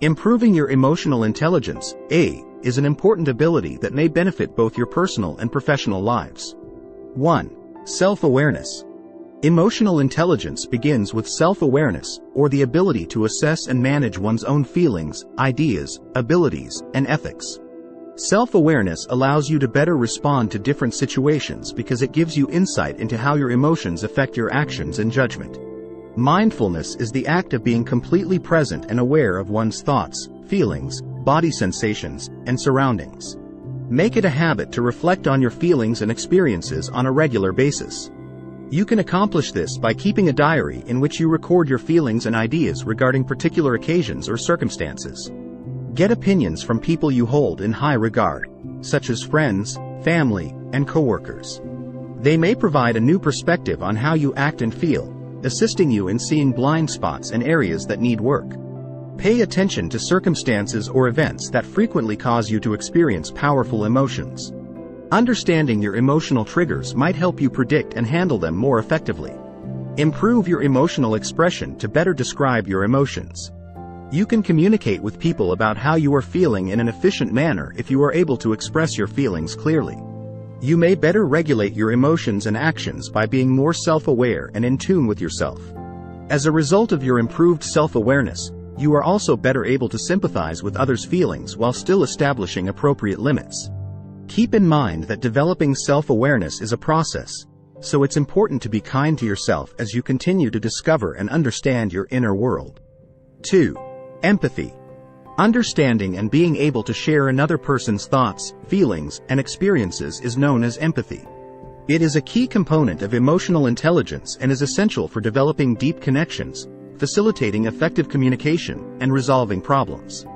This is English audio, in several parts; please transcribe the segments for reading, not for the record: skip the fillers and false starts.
Improving your emotional intelligence, is an important ability that may benefit both your personal and professional lives. 1. Self-awareness. Emotional intelligence begins with self-awareness, or the ability to assess and manage one's own feelings, ideas, abilities, and ethics. Self-awareness allows you to better respond to different situations because it gives you insight into how your emotions affect your actions and judgment. Mindfulness is the act of being completely present and aware of one's thoughts, feelings, body sensations, and surroundings. Make it a habit to reflect on your feelings and experiences on a regular basis. You can accomplish this by keeping a diary in which you record your feelings and ideas regarding particular occasions or circumstances. Get opinions from people you hold in high regard, such as friends, family, and coworkers. They may provide a new perspective on how you act and feel, assisting you in seeing blind spots and areas that need work. Pay attention to circumstances or events that frequently cause you to experience powerful emotions. Understanding your emotional triggers might help you predict and handle them more effectively. Improve your emotional expression to better describe your emotions. You can communicate with people about how you are feeling in an efficient manner if you are able to express your feelings clearly. You may better regulate your emotions and actions by being more self-aware and in tune with yourself. As a result of your improved self-awareness, you are also better able to sympathize with others' feelings while still establishing appropriate limits. Keep in mind that developing self-awareness is a process, so it's important to be kind to yourself as you continue to discover and understand your inner world. 2. Empathy. Understanding and being able to share another person's thoughts, feelings, and experiences is known as empathy. It is a key component of emotional intelligence and is essential for developing deep connections, facilitating effective communication, and resolving problems.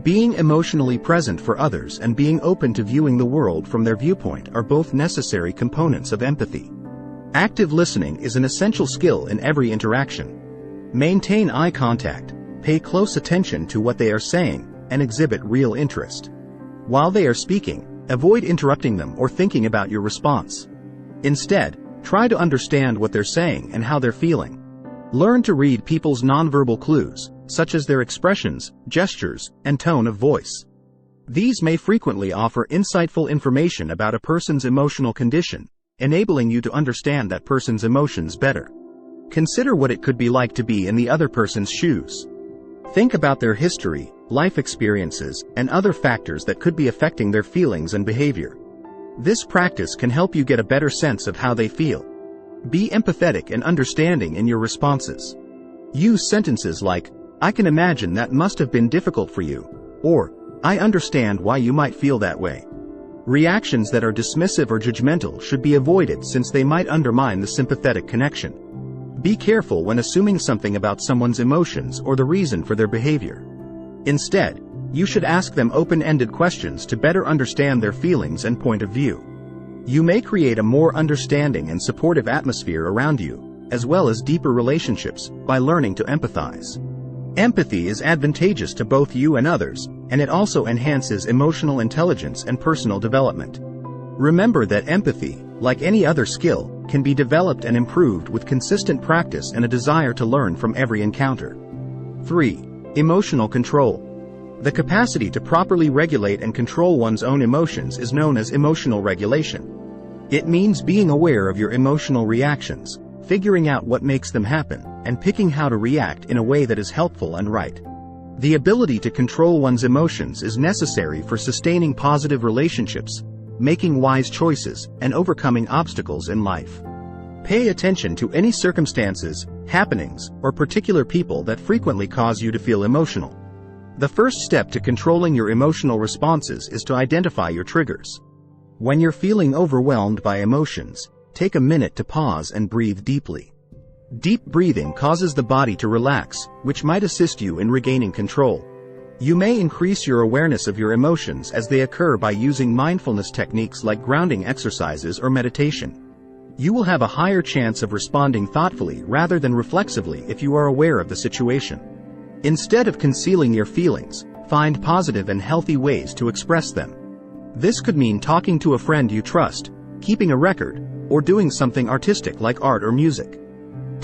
Being emotionally present for others and being open to viewing the world from their viewpoint are both necessary components of empathy. Active listening is an essential skill in every interaction. Maintain eye contact, pay close attention to what they are saying, and exhibit real interest. While they are speaking, avoid interrupting them or thinking about your response. Instead, try to understand what they're saying and how they're feeling. Learn to read people's nonverbal clues, such as their expressions, gestures, and tone of voice. These may frequently offer insightful information about a person's emotional condition, enabling you to understand that person's emotions better. Consider what it could be like to be in the other person's shoes. Think about their history, life experiences, and other factors that could be affecting their feelings and behavior. This practice can help you get a better sense of how they feel. Be empathetic and understanding in your responses. Use sentences like, "I can imagine that must have been difficult for you," or, "I understand why you might feel that way." Reactions that are dismissive or judgmental should be avoided since they might undermine the sympathetic connection. Be careful when assuming something about someone's emotions or the reason for their behavior. Instead, you should ask them open-ended questions to better understand their feelings and point of view. You may create a more understanding and supportive atmosphere around you, as well as deeper relationships, by learning to empathize. Empathy is advantageous to both you and others, and it also enhances emotional intelligence and personal development. Remember that empathy, like any other skill, can be developed and improved with consistent practice and a desire to learn from every encounter. 3. Emotional control. The capacity to properly regulate and control one's own emotions is known as emotional regulation. It means being aware of your emotional reactions, figuring out what makes them happen, and picking how to react in a way that is helpful and right. The ability to control one's emotions is necessary for sustaining positive relationships, making wise choices, and overcoming obstacles in life. Pay attention to any circumstances, happenings, or particular people that frequently cause you to feel emotional. The first step to controlling your emotional responses is to identify your triggers. When you're feeling overwhelmed by emotions, take a minute to pause and breathe deeply. Deep breathing causes the body to relax, which might assist you in regaining control. You may increase your awareness of your emotions as they occur by using mindfulness techniques like grounding exercises or meditation. You will have a higher chance of responding thoughtfully rather than reflexively if you are aware of the situation. Instead of concealing your feelings, find positive and healthy ways to express them. This could mean talking to a friend you trust, keeping a record, or doing something artistic like art or music.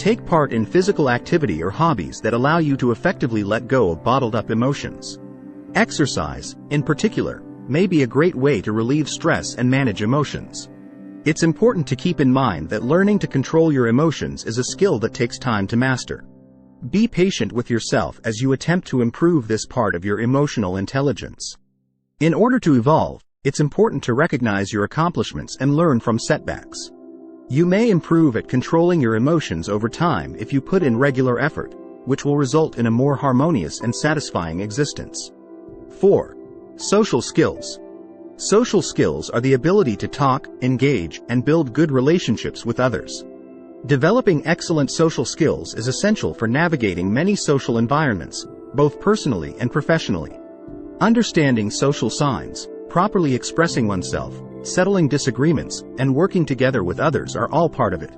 Take part in physical activity or hobbies that allow you to effectively let go of bottled-up emotions. Exercise, in particular, may be a great way to relieve stress and manage emotions. It's important to keep in mind that learning to control your emotions is a skill that takes time to master. Be patient with yourself as you attempt to improve this part of your emotional intelligence. In order to evolve, it's important to recognize your accomplishments and learn from setbacks. You may improve at controlling your emotions over time if you put in regular effort, which will result in a more harmonious and satisfying existence. 4. Social skills. Social skills are the ability to talk, engage, and build good relationships with others. Developing excellent social skills is essential for navigating many social environments, both personally and professionally. Understanding social signs, properly expressing oneself, settling disagreements, and working together with others are all part of it.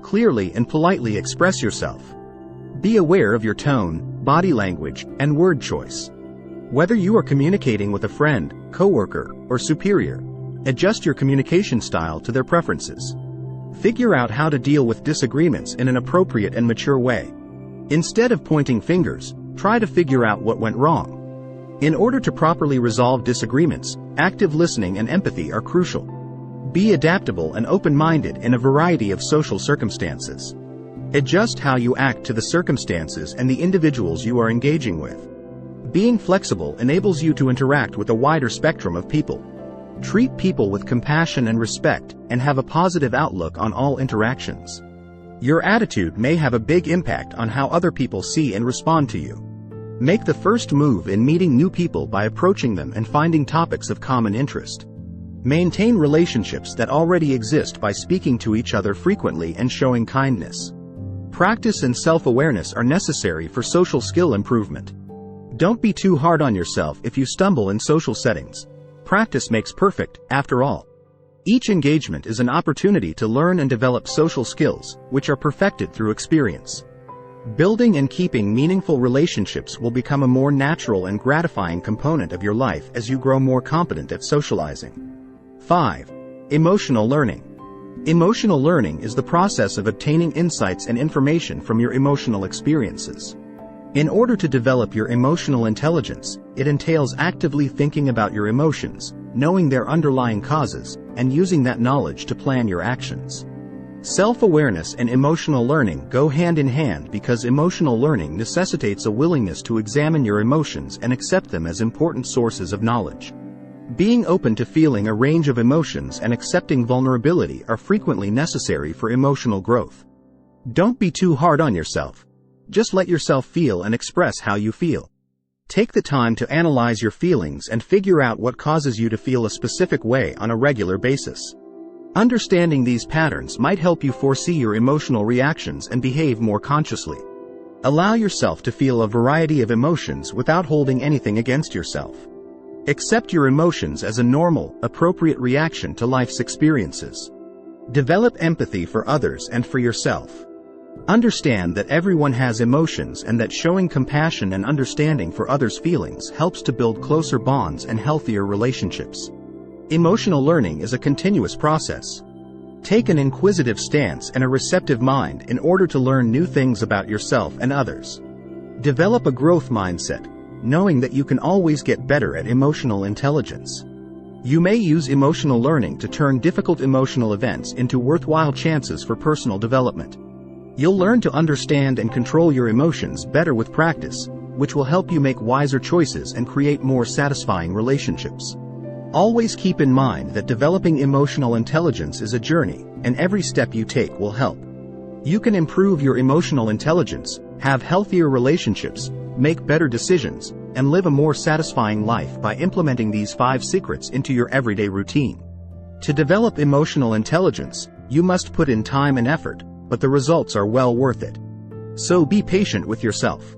Clearly and politely express yourself. Be aware of your tone, body language, and word choice. Whether you are communicating with a friend, coworker, or superior, adjust your communication style to their preferences. Figure out how to deal with disagreements in an appropriate and mature way. Instead of pointing fingers, try to figure out what went wrong. In order to properly resolve disagreements, active listening and empathy are crucial. Be adaptable and open-minded in a variety of social circumstances. Adjust how you act to the circumstances and the individuals you are engaging with. Being flexible enables you to interact with a wider spectrum of people. Treat people with compassion and respect, and have a positive outlook on all interactions. Your attitude may have a big impact on how other people see and respond to you. Make the first move in meeting new people by approaching them and finding topics of common interest. Maintain relationships that already exist by speaking to each other frequently and showing kindness. Practice and self-awareness are necessary for social skill improvement. Don't be too hard on yourself if you stumble in social settings. Practice makes perfect, after all. Each engagement is an opportunity to learn and develop social skills, which are perfected through experience. Building and keeping meaningful relationships will become a more natural and gratifying component of your life as you grow more competent at socializing. 5. Emotional learning. Emotional learning is the process of obtaining insights and information from your emotional experiences. In order to develop your emotional intelligence, it entails actively thinking about your emotions, knowing their underlying causes, and using that knowledge to plan your actions. Self-awareness and emotional learning go hand in hand because emotional learning necessitates a willingness to examine your emotions and accept them as important sources of knowledge. Being open to feeling a range of emotions and accepting vulnerability are frequently necessary for emotional growth. Don't be too hard on yourself. Just let yourself feel and express how you feel. Take the time to analyze your feelings and figure out what causes you to feel a specific way on a regular basis. Understanding these patterns might help you foresee your emotional reactions and behave more consciously. Allow yourself to feel a variety of emotions without holding anything against yourself. Accept your emotions as a normal, appropriate reaction to life's experiences. Develop empathy for others and for yourself. Understand that everyone has emotions and that showing compassion and understanding for others' feelings helps to build closer bonds and healthier relationships. Emotional learning is a continuous process. Take an inquisitive stance and a receptive mind in order to learn new things about yourself and others. Develop a growth mindset, knowing that you can always get better at emotional intelligence. You may use emotional learning to turn difficult emotional events into worthwhile chances for personal development. You'll learn to understand and control your emotions better with practice, which will help you make wiser choices and create more satisfying relationships. Always keep in mind that developing emotional intelligence is a journey, and every step you take will help. You can improve your emotional intelligence, have healthier relationships, make better decisions, and live a more satisfying life by implementing these 5 secrets into your everyday routine. To develop emotional intelligence, you must put in time and effort, but the results are well worth it. So be patient with yourself.